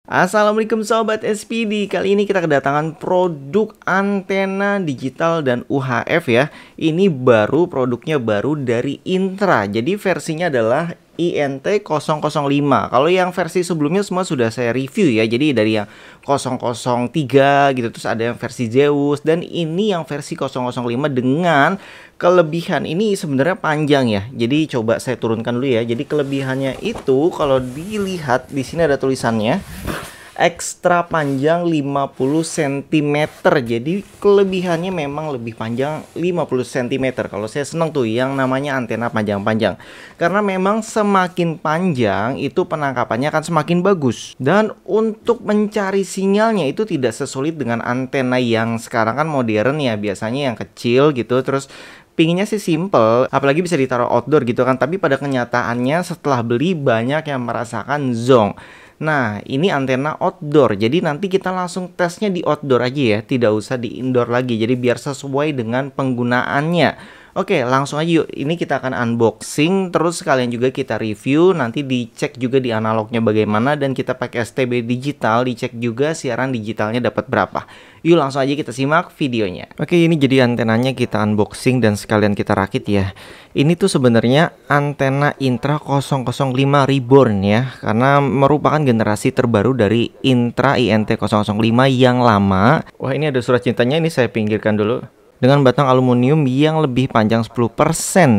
Assalamualaikum Sobat SPD. Kali ini kita kedatangan produk antena digital dan UHF ya. Ini produknya baru dari Intra. Jadi versinya adalah INT005. Kalau yang versi sebelumnya semua sudah saya review ya. Jadi dari yang 003 gitu, terus ada yang versi Zeus, dan ini yang versi 005 dengan kelebihan ini sebenarnya panjang ya. Jadi coba saya turunkan dulu ya. Jadi kelebihannya itu kalau dilihat di sini ada tulisannya ekstra panjang 50 cm. Jadi kelebihannya memang lebih panjang 50 cm. Kalau saya senang tuh yang namanya antena panjang-panjang, karena memang semakin panjang itu penangkapannya akan semakin bagus. Dan untuk mencari sinyalnya itu tidak sesulit dengan antena yang sekarang kan modern ya, biasanya yang kecil gitu. Terus pinginnya sih simple, apalagi bisa ditaruh outdoor gitu kan. Tapi pada kenyataannya setelah beli banyak yang merasakan zonk. Nah, ini antena outdoor. Jadi nanti kita langsung tesnya di outdoor aja ya, tidak usah di indoor lagi. Jadi biar sesuai dengan penggunaannya. Oke, langsung aja yuk. Ini kita akan unboxing, terus sekalian juga kita review. Nanti dicek juga di analognya bagaimana, dan kita pakai STB digital, dicek juga siaran digitalnya dapat berapa. Yuk langsung aja kita simak videonya. Oke, ini jadi antenanya kita unboxing dan sekalian kita rakit ya. Ini tuh sebenarnya antena Intra 005 Reborn ya, karena merupakan generasi terbaru dari Intra INT005 yang lama. Wah, ini ada surat cintanya, ini saya pinggirkan dulu. Dengan batang aluminium yang lebih panjang 10%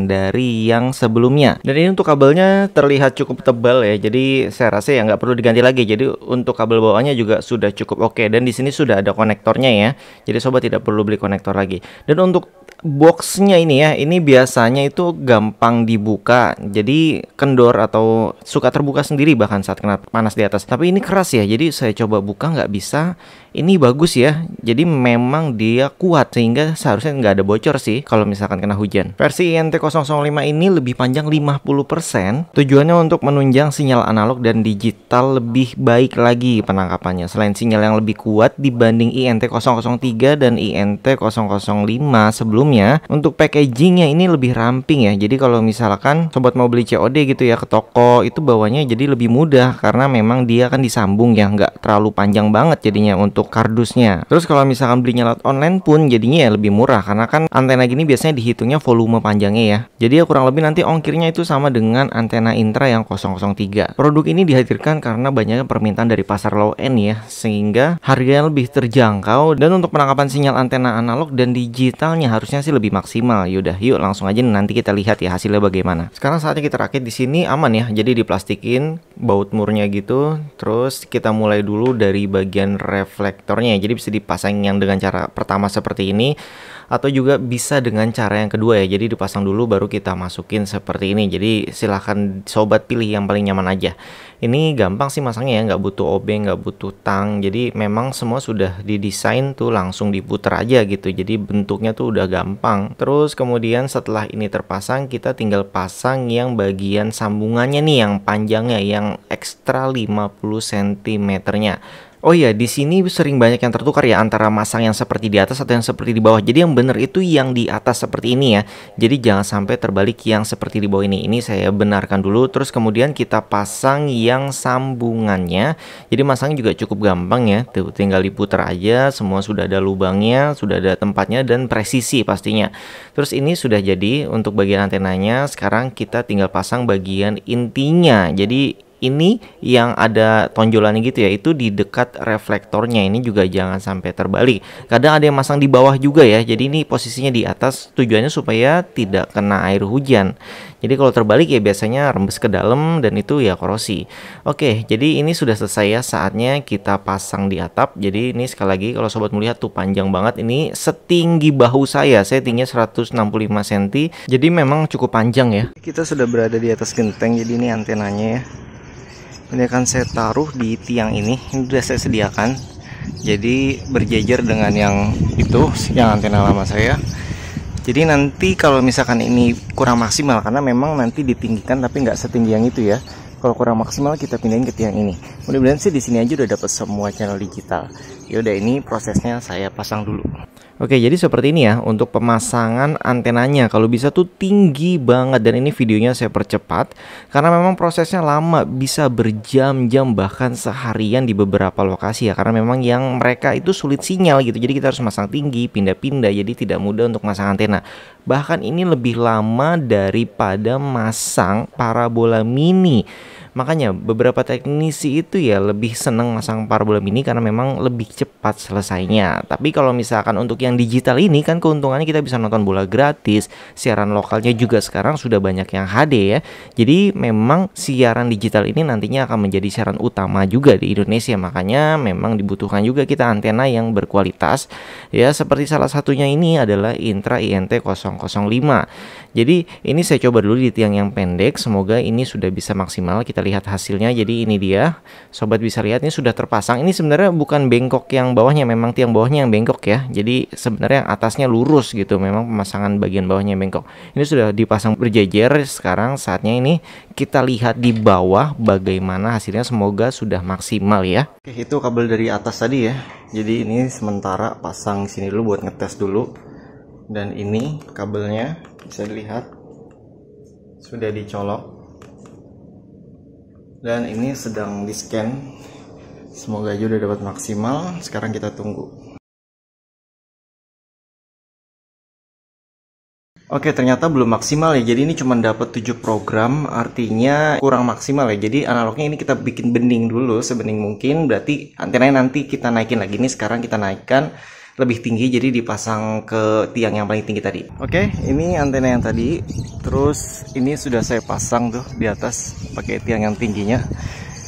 dari yang sebelumnya. Dan ini untuk kabelnya terlihat cukup tebal ya, jadi saya rasa ya nggak perlu diganti lagi. Jadi untuk kabel bawahnya juga sudah cukup oke. Dan di sini sudah ada konektornya ya, jadi sobat tidak perlu beli konektor lagi. Dan untuk boxnya ini ya, ini biasanya itu gampang dibuka, jadi kendor atau suka terbuka sendiri bahkan saat kena panas di atas. Tapi ini keras ya, jadi saya coba buka nggak bisa. Ini bagus ya, jadi memang dia kuat sehingga seharusnya nggak ada bocor sih kalau misalkan kena hujan. Versi INT005 ini lebih panjang 50%, tujuannya untuk menunjang sinyal analog dan digital lebih baik lagi penangkapannya. Selain sinyal yang lebih kuat dibanding INT003 dan INT005 sebelumnya, untuk packagingnya ini lebih ramping ya. Jadi kalau misalkan sobat mau beli COD gitu ya ke toko, itu bawahnya jadi lebih mudah karena memang dia kan disambung ya, nggak terlalu panjang banget jadinya untuk kardusnya. Terus kalau misalkan belinya lewat online pun jadinya ya lebih murah, karena kan antena gini biasanya dihitungnya volume panjangnya ya. Jadi ya kurang lebih nanti ongkirnya itu sama dengan antena Intra yang 003. Produk ini dihadirkan karena banyaknya permintaan dari pasar low end ya, sehingga harganya lebih terjangkau. Dan untuk penangkapan sinyal antena analog dan digitalnya harusnya sih lebih maksimal. Yaudah, yuk langsung aja nanti kita lihat ya hasilnya bagaimana. Sekarang saatnya kita rakit. Di sini aman ya, jadi diplastikin baut murnya gitu. Terus kita mulai dulu dari bagian reflektornya, jadi bisa dipasang yang dengan cara pertama seperti ini, atau juga bisa dengan cara yang kedua ya, jadi dipasang dulu baru kita masukin seperti ini. Jadi silahkan sobat pilih yang paling nyaman aja. Ini gampang sih masangnya ya, nggak butuh obeng, nggak butuh tang. Jadi memang semua sudah didesain tuh langsung diputar aja gitu, jadi bentuknya tuh udah gampang. Terus kemudian setelah ini terpasang, kita tinggal pasang yang bagian sambungannya nih, yang panjangnya, yang ekstra 50 cm nya. Oh iya, di sini sering banyak yang tertukar ya antara masang yang seperti di atas atau yang seperti di bawah. Jadi yang benar itu yang di atas seperti ini ya. Jadi jangan sampai terbalik yang seperti di bawah ini. Ini saya benarkan dulu. Terus kemudian kita pasang yang sambungannya. Jadi masangnya juga cukup gampang ya. Tuh, tinggal diputar aja. Semua sudah ada lubangnya, sudah ada tempatnya dan presisi pastinya. Terus ini sudah jadi untuk bagian antenanya. Sekarang kita tinggal pasang bagian intinya. Jadi ini yang ada tonjolannya gitu ya, itu di dekat reflektornya. Ini juga jangan sampai terbalik. Kadang ada yang masang di bawah juga ya, jadi ini posisinya di atas, tujuannya supaya tidak kena air hujan. Jadi kalau terbalik ya biasanya rembes ke dalam dan itu ya korosi. Oke, jadi ini sudah selesai ya, saatnya kita pasang di atap. Jadi ini sekali lagi kalau sobat melihat tuh panjang banget, ini setinggi bahu saya tingginya 165 cm. Jadi memang cukup panjang ya. Kita sudah berada di atas genteng, jadi ini antenanya ya. Ini akan saya taruh di tiang ini sudah saya sediakan. Jadi berjejer dengan yang itu, yang antena lama saya. Jadi nanti kalau misalkan ini kurang maksimal, karena memang nanti ditinggikan tapi nggak setinggi yang itu ya. Kalau kurang maksimal kita pindahin ke tiang ini. Mudah-mudahan sih di sini aja udah dapat semua channel digital. Ya udah, ini prosesnya saya pasang dulu. Oke, jadi seperti ini ya untuk pemasangan antenanya. Kalau bisa tuh tinggi banget, dan ini videonya saya percepat karena memang prosesnya lama, bisa berjam-jam bahkan seharian di beberapa lokasi ya, karena memang yang mereka itu sulit sinyal gitu. Jadi kita harus masang tinggi, pindah-pindah, jadi tidak mudah untuk masang antena. Bahkan ini lebih lama daripada masang parabola mini. Makanya beberapa teknisi itu ya lebih seneng masang parabola mini karena memang lebih cepat selesainya. Tapi kalau misalkan untuk yang digital ini kan keuntungannya kita bisa nonton bola gratis, siaran lokalnya juga sekarang sudah banyak yang HD ya. Jadi memang siaran digital ini nantinya akan menjadi siaran utama juga di Indonesia. Makanya memang dibutuhkan juga kita antena yang berkualitas ya, seperti salah satunya ini adalah Intra INT 005. Jadi ini saya coba dulu di tiang yang pendek, semoga ini sudah bisa maksimal. Kita lihat hasilnya. Jadi ini dia, sobat bisa lihat ini sudah terpasang. Ini sebenarnya bukan bengkok yang bawahnya, memang tiang bawahnya yang bengkok ya. Jadi sebenarnya yang atasnya lurus gitu, memang pemasangan bagian bawahnya yang bengkok. Ini sudah dipasang berjejer. Sekarang saatnya ini kita lihat di bawah bagaimana hasilnya, semoga sudah maksimal ya. Oke, itu kabel dari atas tadi ya. Jadi ini sementara pasang sini dulu buat ngetes dulu. Dan ini kabelnya bisa dilihat sudah dicolok. Dan ini sedang di scan. Semoga aja udah dapat maksimal. Sekarang kita tunggu. Oke, ternyata belum maksimal ya. Jadi ini cuma dapat 7 program, artinya kurang maksimal ya. Jadi analognya ini kita bikin bening dulu sebening mungkin. Berarti antenanya nanti kita naikin lagi. Ini sekarang kita naikkan lebih tinggi, jadi dipasang ke tiang yang paling tinggi tadi. Oke, ini antena yang tadi. Terus ini sudah saya pasang tuh di atas pakai tiang yang tingginya.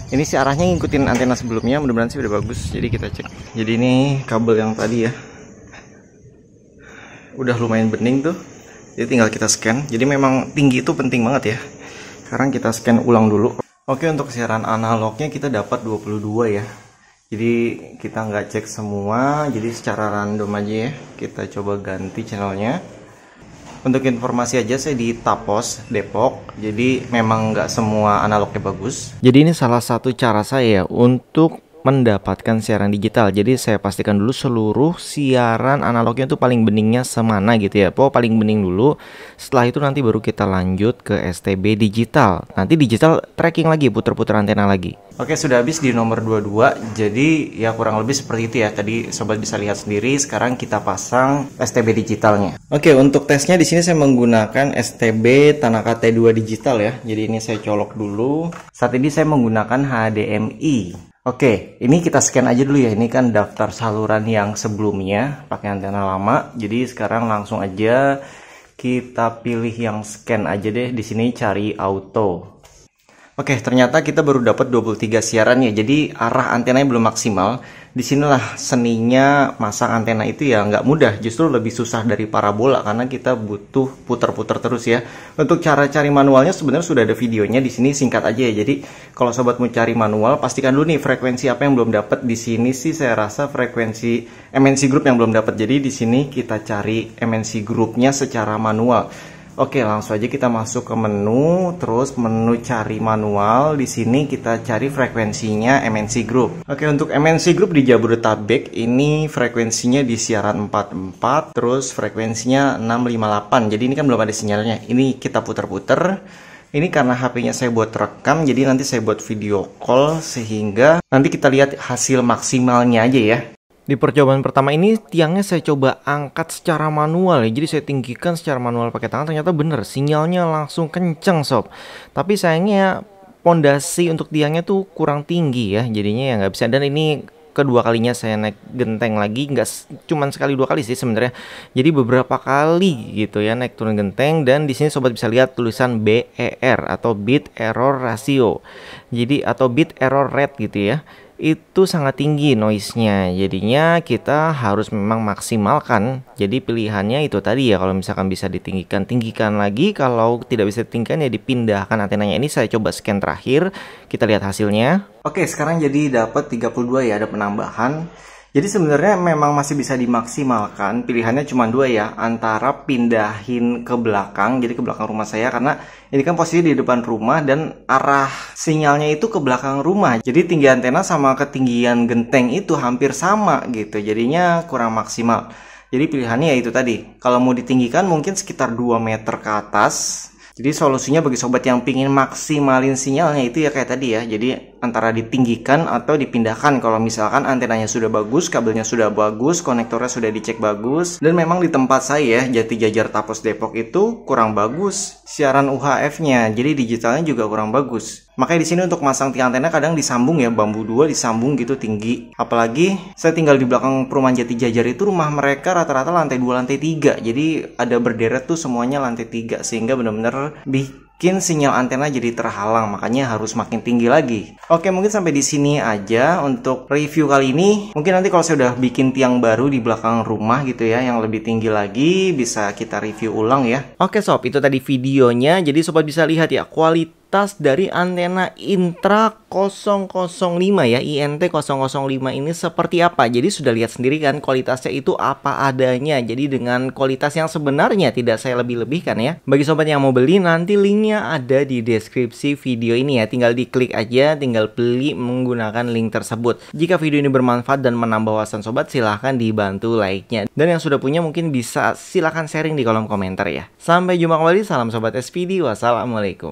Ini sih arahnya ngikutin antena sebelumnya, mudah-mudahan sih udah bagus. Jadi kita cek. Jadi ini kabel yang tadi ya, udah lumayan bening tuh. Jadi tinggal kita scan. Jadi memang tinggi itu penting banget ya. Sekarang kita scan ulang dulu. Oke, untuk siaran analognya kita dapat 22 ya. Jadi kita nggak cek semua, jadi secara random aja ya. Kita coba ganti channelnya. Untuk informasi aja, saya di Tapos, Depok. Jadi memang nggak semua analognya bagus. Jadi ini salah satu cara saya untuk mendapatkan siaran digital. Jadi saya pastikan dulu seluruh siaran analognya itu paling beningnya semana gitu ya. Paling bening dulu. Setelah itu nanti baru kita lanjut ke STB digital. Nanti digital tracking lagi, puter-puter antena lagi. Oke, sudah habis di nomor 22. Jadi ya kurang lebih seperti itu ya. Tadi sobat bisa lihat sendiri. Sekarang kita pasang STB digitalnya. Oke, untuk tesnya di sini saya menggunakan STB Tanaka T2 digital ya. Jadi ini saya colok dulu. Saat ini saya menggunakan HDMI. Oke, ini kita scan aja dulu ya. Ini kan daftar saluran yang sebelumnya pakai antena lama. Jadi sekarang langsung aja kita pilih yang scan aja deh. Di sini cari auto. Oke, ternyata kita baru dapat 23 siaran ya. Jadi arah antenanya belum maksimal. Disinilah seninya masang antena itu ya nggak mudah. Justru lebih susah dari parabola karena kita butuh putar-putar terus ya. Untuk cara cari manualnya sebenarnya sudah ada videonya di sini, singkat aja ya. Jadi kalau sobat mau cari manual, pastikan dulu nih frekuensi apa yang belum dapat. Di sini sih saya rasa frekuensi MNC Group yang belum dapat. Jadi di sini kita cari MNC Groupnya secara manual. Oke, langsung aja kita masuk ke menu, terus menu cari manual. Di sini kita cari frekuensinya MNC Group. Oke, untuk MNC Group di Jabodetabek ini frekuensinya di siaran 44, terus frekuensinya 658. Jadi ini kan belum ada sinyalnya. Ini kita puter-puter. Ini karena HP-nya saya buat rekam, jadi nanti saya buat video call sehingga nanti kita lihat hasil maksimalnya aja ya. Di percobaan pertama ini tiangnya saya coba angkat secara manual ya. Jadi saya tinggikan secara manual pakai tangan, ternyata bener sinyalnya langsung kenceng sob. Tapi sayangnya pondasi untuk tiangnya tuh kurang tinggi ya. Jadinya ya nggak bisa. Dan ini kedua kalinya saya naik genteng lagi, nggak cuman sekali dua kali sih sebenarnya. Jadi beberapa kali gitu ya naik turun genteng. Dan di sini sobat bisa lihat tulisan BER atau bit error ratio. Jadi atau bit error rate gitu ya. Itu sangat tinggi noise-nya, jadinya kita harus memang maksimalkan. Jadi pilihannya itu tadi ya, kalau misalkan bisa ditinggikan, tinggikan lagi. Kalau tidak bisa ditinggikan ya dipindahkan antenanya. Ini saya coba scan terakhir, kita lihat hasilnya. Oke, sekarang jadi dapat 32 ya, ada penambahan. Jadi sebenarnya memang masih bisa dimaksimalkan. Pilihannya cuma dua ya, antara pindahin ke belakang, jadi ke belakang rumah saya, karena ini kan posisi di depan rumah dan arah sinyalnya itu ke belakang rumah. Jadi tinggi antena sama ketinggian genteng itu hampir sama gitu, jadinya kurang maksimal. Jadi pilihannya ya itu tadi. Kalau mau ditinggikan mungkin sekitar 2 meter ke atas. Jadi solusinya bagi sobat yang pingin maksimalin sinyalnya itu ya kayak tadi ya. Jadi antara ditinggikan atau dipindahkan kalau misalkan antenanya sudah bagus, kabelnya sudah bagus, konektornya sudah dicek bagus. Dan memang di tempat saya, Jati Jajar Tapos Depok itu kurang bagus siaran UHF-nya. Jadi digitalnya juga kurang bagus. Makanya di sini untuk masang tiang antena kadang disambung ya, bambu 2 disambung gitu tinggi. Apalagi saya tinggal di belakang perumahan Jati Jajar itu, rumah mereka rata-rata lantai 2, lantai 3. Jadi ada berderet tuh semuanya lantai 3 sehingga benar-benar bikin sinyal antena jadi terhalang, makanya harus makin tinggi lagi. Oke, mungkin sampai di sini aja untuk review kali ini. Mungkin nanti kalau saya udah bikin tiang baru di belakang rumah gitu ya, yang lebih tinggi lagi, bisa kita review ulang ya. Oke sob, itu tadi videonya. Jadi sobat bisa lihat ya kualitas dari antena Intra 005 ya, INT 005 ini seperti apa. Jadi sudah lihat sendiri kan kualitasnya itu apa adanya. Jadi dengan kualitas yang sebenarnya, tidak saya lebih-lebihkan ya. Bagi sobat yang mau beli, nanti linknya ada di deskripsi video ini ya. Tinggal diklik aja, tinggal beli menggunakan link tersebut. Jika video ini bermanfaat dan menambah wawasan sobat, silahkan dibantu like-nya. Dan yang sudah punya mungkin bisa silahkan sharing di kolom komentar ya. Sampai jumpa kembali, salam sobat SPD, wassalamualaikum.